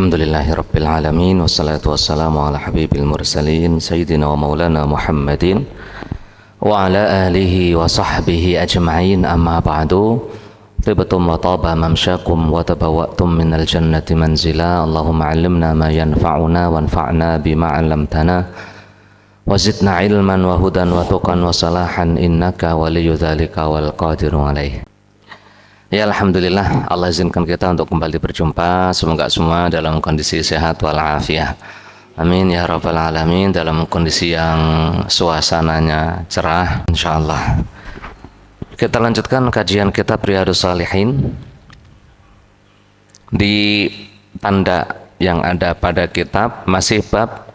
Alhamdulillahirabbil alamin wassalatu wassalamu ala habibil mursalin sayyidina wa maulana Muhammadin wa ala alihi wa sahbihi ajma'in, amma ba'du. Tibtum wa taba mamsyakum wa tabawwa'tum minal jannati manzila. Allahumma 'allimna ma yanfa'una wanfa'na bima 'allamtana wa zidna ilman wa hudan wa tuqan wa salahan innaka waliyyu dzalika wal qadiru 'alaih. Ya, alhamdulillah, Allah izinkan kita untuk kembali berjumpa. Semoga semua dalam kondisi sehat walafiat. Amin ya rabbal alamin. Dalam kondisi yang suasananya cerah, insyaallah. Kita lanjutkan kajian kitab Riyadhus Shalihin. Di tanda yang ada pada kitab masih bab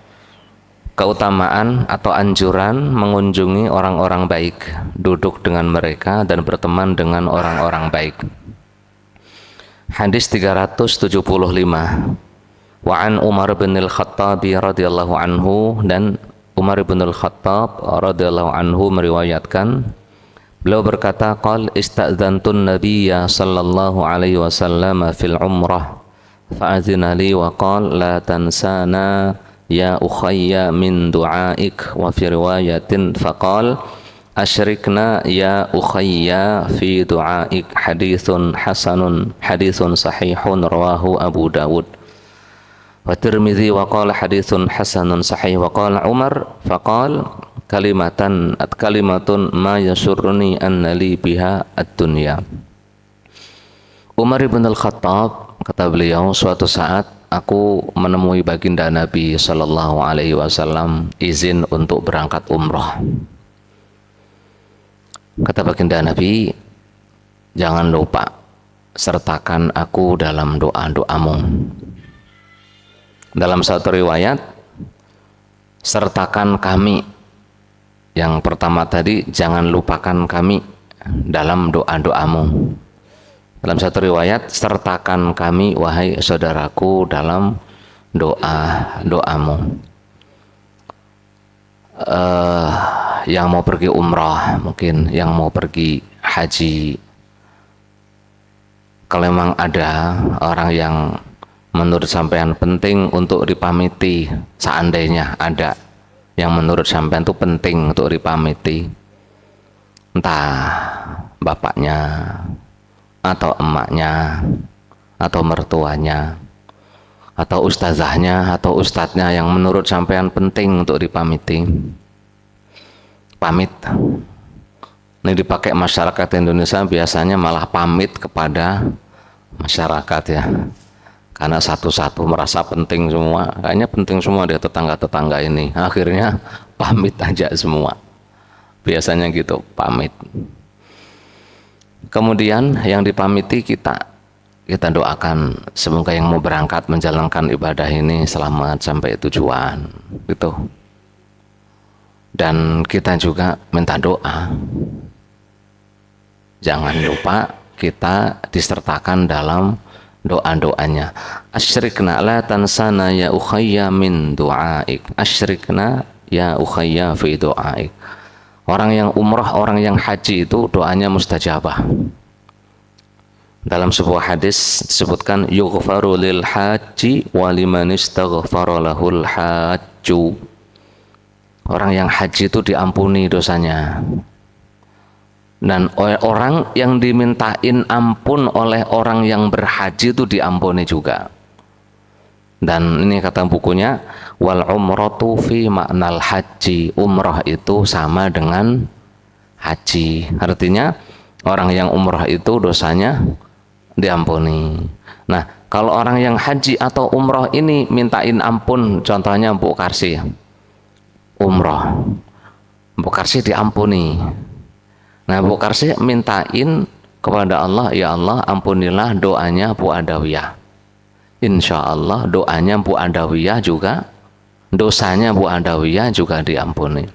keutamaan atau anjuran mengunjungi orang-orang baik, duduk dengan mereka dan berteman dengan orang-orang baik. Hadis 375. Wa an Umar bin Al-Khattab radhiyallahu anhu, dan Umar bin Al-Khattab radhiyallahu anhu meriwayatkan, beliau berkata, qal istadzantun nabiyya sallallahu alaihi wasallam fil umrah fa'adzina li wa qal la tansana ya ukhayya min du'aik, wa fi riwayatin faqal asyrikna ya ukhayya fi du'aik. Hadithun hasanun, hadithun sahihun, rawahu Abu Dawud wa Tirmidzi wa qala hadithun hasanun sahih. Wa qala Umar faqal kalimatun ma yasurruni anna li biha ad-dunya. Umar ibn Al-Khattab, kata beliau, suatu saat aku menemui baginda Nabi Sallallahu Alaihi Wasallam izin untuk berangkat umrah. Kata baginda Nabi, jangan lupa sertakan aku dalam doa-doamu. Dalam satu riwayat, sertakan kami. Yang pertama tadi, jangan lupakan kami dalam doa-doamu. Dalam satu riwayat, sertakan kami wahai saudaraku dalam doa-doamu. Yang mau pergi umrah, mungkin yang mau pergi haji, kalau memang ada orang yang menurut sampean penting untuk dipamiti, seandainya ada yang menurut sampean itu penting untuk dipamiti, entah bapaknya atau emaknya atau mertuanya atau ustazahnya atau ustadznya yang menurut sampean penting untuk dipamiti, pamit. Ini dipakai masyarakat Indonesia biasanya malah pamit kepada masyarakat ya, karena satu-satu merasa penting semua, kayaknya penting semua dia tetangga-tetangga ini, akhirnya pamit aja semua, biasanya gitu, pamit. Kemudian yang dipamiti kita doakan semoga yang mau berangkat menjalankan ibadah ini selamat sampai tujuan gitu. Dan kita juga minta doa. Jangan lupa kita disertakan dalam doa-doanya. Asyrikna la tansana ya ukhayya min du'aik. Asyrikna ya ukhayya fi du'aik. Orang yang umrah, orang yang haji itu doanya mustajabah. Dalam sebuah hadis disebutkan yughfaru lil haji wa liman istaghfara lahul hajju. Orang yang haji itu diampuni dosanya. Dan orang yang dimintain ampun oleh orang yang berhaji itu diampuni juga. Dan ini kata bukunya, wal umratu fi maknal haji. Umrah itu sama dengan haji. Artinya orang yang umrah itu dosanya diampuni. Nah, kalau orang yang haji atau umrah ini mintain ampun, contohnya Bu Karsi umrah, Bu Karsi diampuni. Nah, Bu Karsi mintain kepada Allah, ya Allah ampunilah doanya Bu Adawiyah. Insya Allah doanya Bu Adawiyah juga, dosanya Bu Adawiyah juga diampuni.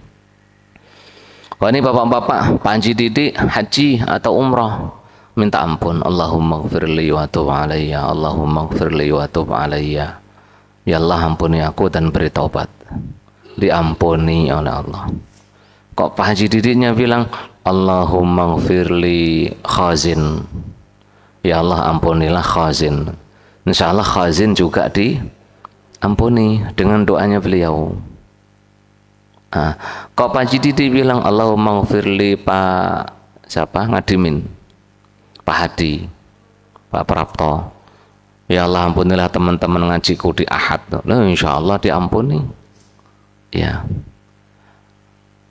Wah, ini bapak-bapak, Panji Didik haji atau umrah, minta ampun, Allahumma gfirli wa tub alayya, Allahumma gfirli wa tub alayya. Ya Allah ampuni aku dan beri taubat. Diampuni oleh Allah. Kok Pak Haji Didiknya bilang Allahumma gfirli khazin, ya Allah ampunilah khazin. Insya Allah khazin juga diampuni dengan doanya beliau. Nah, kok Pak Jididi bilang Allahumma ghfirli Pak siapa ngadimin, Pak Hadi, Pak Prapto, ya Allah ampunilah teman-teman ngajiku di Ahad. Nah, insya Allah diampuni. Ya,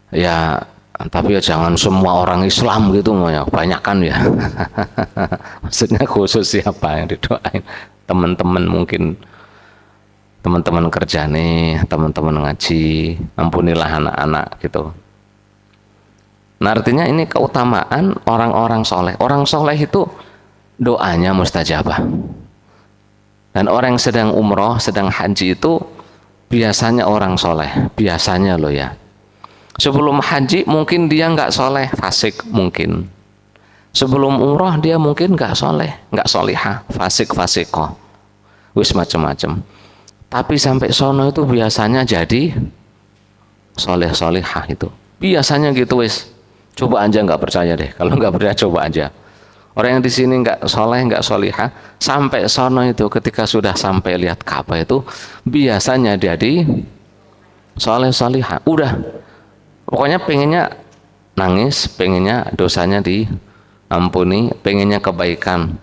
ya, tapi ya jangan semua orang Islam gitu, ya banyak kan ya. Maksudnya khusus siapa yang didoain? Teman-teman mungkin, teman-teman kerja nih, teman-teman ngaji, ampunilah anak-anak gitu. Nah artinya ini keutamaan orang-orang soleh. Orang soleh itu doanya mustajabah. Dan orang yang sedang umroh, sedang haji itu biasanya orang soleh. Biasanya loh ya. Sebelum haji mungkin dia nggak soleh, fasik mungkin. Sebelum umroh dia mungkin nggak soleh, nggak solihah, fasik fasikoh, wis macam-macam. Tapi sampai sono itu biasanya jadi soleh solihah itu. Biasanya gitu wis. Coba aja nggak percaya deh. Kalau nggak percaya coba aja. Orang yang di sini nggak soleh, nggak solihah, sampai sono itu ketika sudah sampai lihat Ka'bah itu biasanya jadi soleh solihah. Udah. Pokoknya pengennya nangis, pengennya dosanya diampuni, pengennya kebaikan.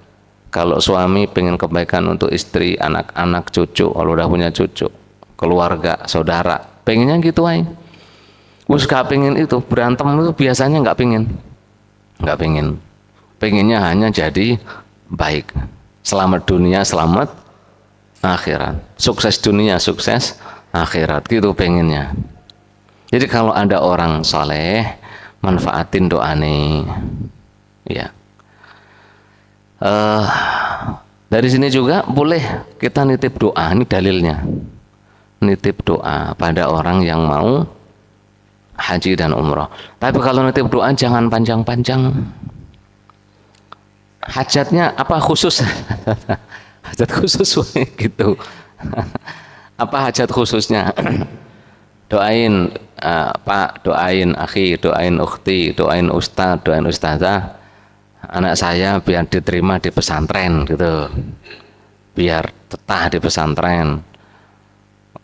Kalau suami pengen kebaikan untuk istri, anak-anak, cucu, kalau udah punya cucu, keluarga, saudara, pengennya gitu aja. Wis gak pengen itu, berantem itu biasanya nggak pengen. Pengennya hanya jadi baik. Selamat dunia, selamat akhirat. Sukses dunia, sukses akhirat, gitu pengennya. Jadi kalau ada orang soleh, manfaatin doa nih, ya. Dari sini juga boleh kita nitip doa, ini dalilnya. Nitip doa pada orang yang mau haji dan umroh. Tapi kalau nitip doa jangan panjang-panjang. Hajatnya apa khusus? Hajat khusus gitu. Apa hajat khususnya? Doain Pak, doain akhi, doain ukhti, doain ustadz, doain ustazah, anak saya biar diterima di pesantren gitu, biar tetap di pesantren,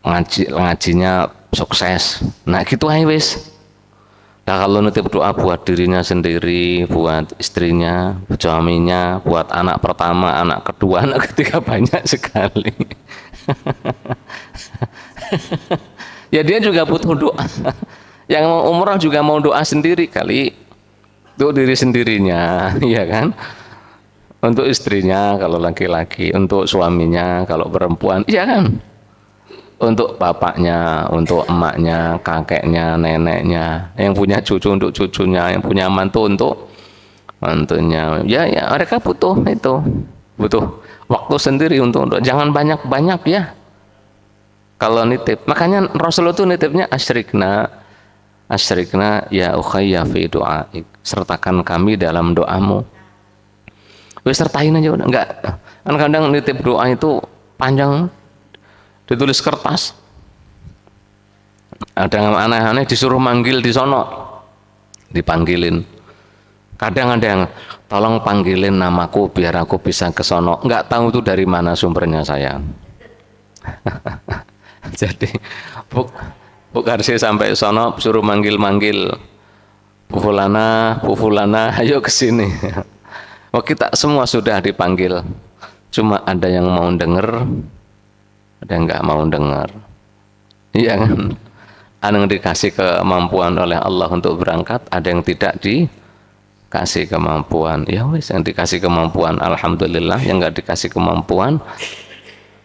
ngajinya sukses. Nah gitu aja wis. Nah kalau nitip doa buat dirinya sendiri, buat istrinya, buat suaminya, buat anak pertama, anak kedua, anak ketiga, banyak sekali. Ya dia juga butuh doa. Yang mau umrah juga mau doa sendiri kali, untuk diri sendirinya, ya kan? Untuk istrinya kalau laki-laki, untuk suaminya kalau perempuan, ya kan? Untuk bapaknya, untuk emaknya, kakeknya, neneknya, yang punya cucu untuk cucunya, yang punya mantu untuk mantunya. Ya, ya mereka butuh itu, butuh waktu sendiri untuk jangan banyak-banyak ya. Kalau nitip, makanya Rasulullah itu nitipnya asyrikna ya ukhayya fi du'aik, sertakan kami dalam doamu. Wis sertain aja udah, enggak. Kan kadang nitip doa itu panjang, ditulis kertas. Ada yang aneh-aneh disuruh manggil di sono, dipanggilin. Kadang ada yang tolong panggilin namaku biar aku bisa ke sono. Enggak tahu itu dari mana sumbernya saya. Jadi Bu Karsi sampai sono suruh manggil-manggil Bu Fulana, ayo ke sini. Oh, kita semua sudah dipanggil. Cuma ada yang mau denger, ada yang nggak mau denger. Iya kan? Ada yang dikasih kemampuan oleh Allah untuk berangkat, ada yang tidak dikasih kemampuan. Ya wes, yang dikasih kemampuan alhamdulillah, yang nggak dikasih kemampuan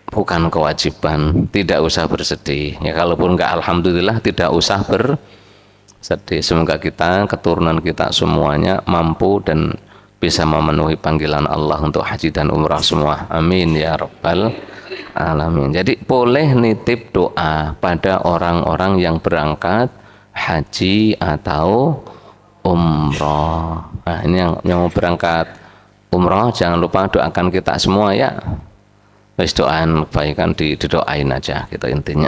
bukan kewajiban, tidak usah bersedih. Ya kalaupun enggak alhamdulillah tidak usah bersedih. Semoga kita, keturunan kita semuanya mampu dan bisa memenuhi panggilan Allah untuk haji dan umrah semua. Amin ya rabbal alamin. Jadi boleh nitip doa pada orang-orang yang berangkat haji atau umrah. Nah, ini yang mau berangkat umrah jangan lupa doakan kita semua ya. Wis doain kebaikan didoain aja gitu intinya.